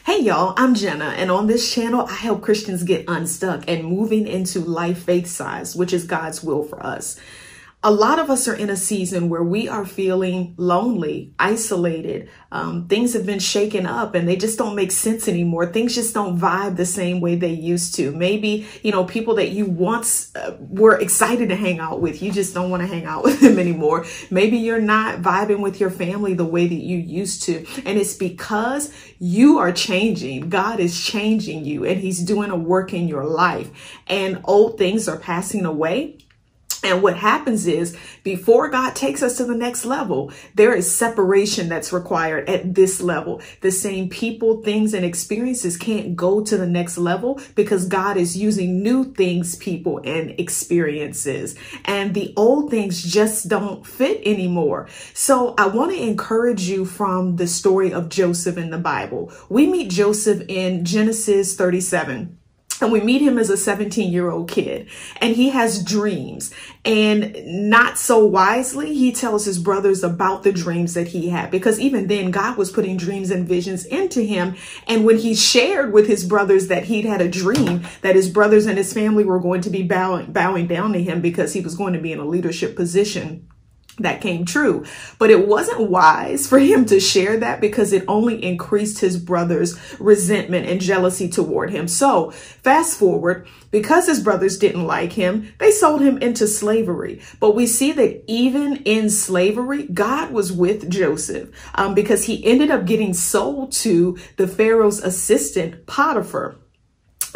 Hey y'all, I'm Jenna, and on this channel, I help Christians get unstuck and moving into life faith size, which is God's will for us. A lot of us are in a season where we are feeling lonely, isolated. Things have been shaken up and they just don't make sense anymore. Things just don't vibe the same way they used to. Maybe, people that you once were excited to hang out with, you just don't want to hang out with them anymore. Maybe you're not vibing with your family the way that you used to. And it's because you are changing. God is changing you and he's doing a work in your life, and old things are passing away. And what happens is, before God takes us to the next level, there is separation that's required at this level. The same people, things, and experiences can't go to the next level because God is using new things, people, and experiences. And the old things just don't fit anymore. So I want to encourage you from the story of Joseph in the Bible. We meet Joseph in Genesis 37. And we meet him as a 17-year-old kid, and he has dreams, and not so wisely, he tells his brothers about the dreams that he had, because even then God was putting dreams and visions into him. And when he shared with his brothers that he'd had a dream that his brothers and his family were going to be bowing down to him because he was going to be in a leadership position, that came true. But it wasn't wise for him to share that because it only increased his brother's resentment and jealousy toward him. So fast forward, because his brothers didn't like him, they sold him into slavery. But we see that even in slavery, God was with Joseph because he ended up getting sold to the Pharaoh's assistant, Potiphar.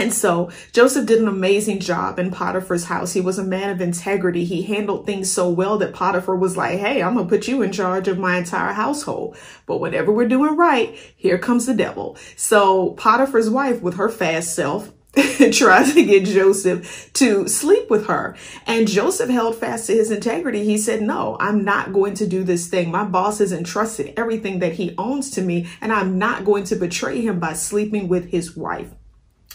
And so Joseph did an amazing job in Potiphar's house. He was a man of integrity. He handled things so well that Potiphar was like, hey, I'm going to put you in charge of my entire household. But whatever we're doing right, here comes the devil. So Potiphar's wife, with her fast self, tries to get Joseph to sleep with her. And Joseph held fast to his integrity. He said, no, I'm not going to do this thing. My boss has entrusted everything that he owns to me, and I'm not going to betray him by sleeping with his wife.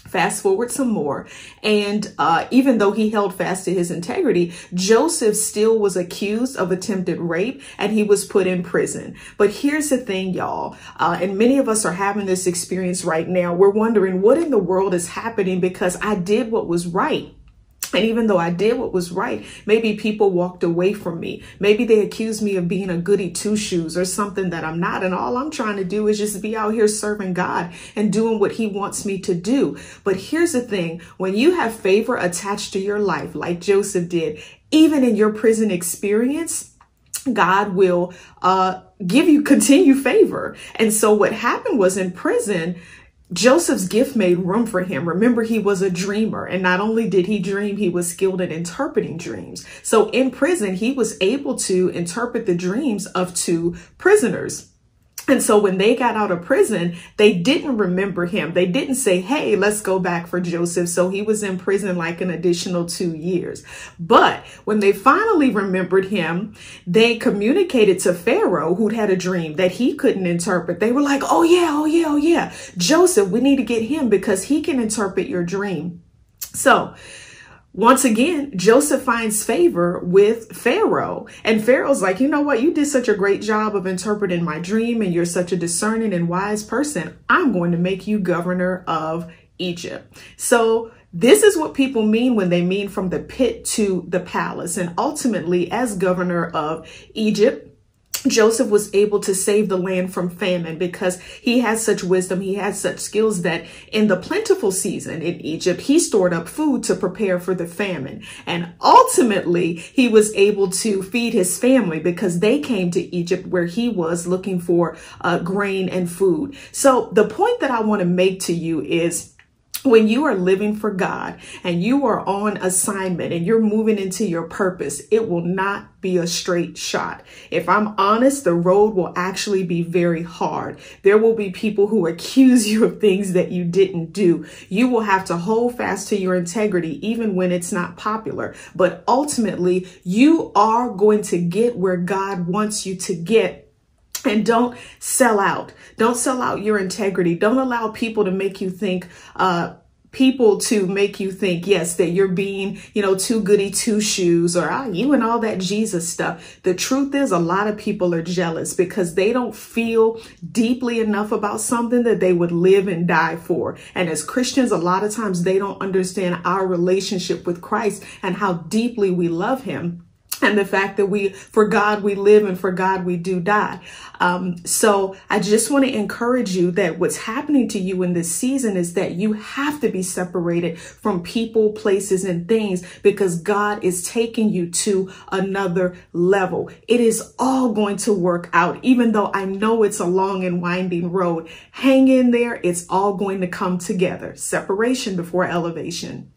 Fast forward some more. And even though he held fast to his integrity, Joseph still was accused of attempted rape and he was put in prison. But here's the thing, y'all, and many of us are having this experience right now. We're wondering what in the world is happening because I did what was right. And even though I did what was right, maybe people walked away from me. Maybe they accused me of being a goody two-shoes or something that I'm not. And all I'm trying to do is just be out here serving God and doing what he wants me to do. But here's the thing. When you have favor attached to your life, like Joseph did, even in your prison experience, God will give you continued favor. And so what happened was, in prison, Joseph's gift made room for him. Remember, he was a dreamer, and not only did he dream, he was skilled in interpreting dreams. So in prison, he was able to interpret the dreams of two prisoners. And so when they got out of prison, they didn't remember him. They didn't say, hey, let's go back for Joseph. So he was in prison like an additional 2 years. But when they finally remembered him, they communicated to Pharaoh, who'd had a dream that he couldn't interpret. They were like, oh yeah. Joseph, we need to get him because he can interpret your dream. So once again, Joseph finds favor with Pharaoh, and Pharaoh's like, you know what? You did such a great job of interpreting my dream, and you're such a discerning and wise person. I'm going to make you governor of Egypt. So this is what people mean when they mean from the pit to the palace. And ultimately, as governor of Egypt, Joseph was able to save the land from famine because he had such wisdom. He had such skills that in the plentiful season in Egypt, he stored up food to prepare for the famine. And ultimately, he was able to feed his family because they came to Egypt where he was looking for grain and food. So the point that I want to make to you is, when you are living for God and you are on assignment and you're moving into your purpose, it will not be a straight shot. If I'm honest, the road will actually be very hard. There will be people who accuse you of things that you didn't do. You will have to hold fast to your integrity even when it's not popular. But ultimately, you are going to get where God wants you to get. And don't sell out. Don't sell out your integrity. Don't allow people to make you think people to make you think, yes, that you're being, too goody two shoes, or you and all that Jesus stuff. The truth is, a lot of people are jealous because they don't feel deeply enough about something that they would live and die for. And as Christians, a lot of times they don't understand our relationship with Christ and how deeply we love him. And the fact that for God we live and for God we do die. So I just want to encourage you that what's happening to you in this season is that you have to be separated from people, places, and things, because God is taking you to another level. It is all going to work out, even though I know it's a long and winding road. Hang in there. It's all going to come together. Separation before elevation.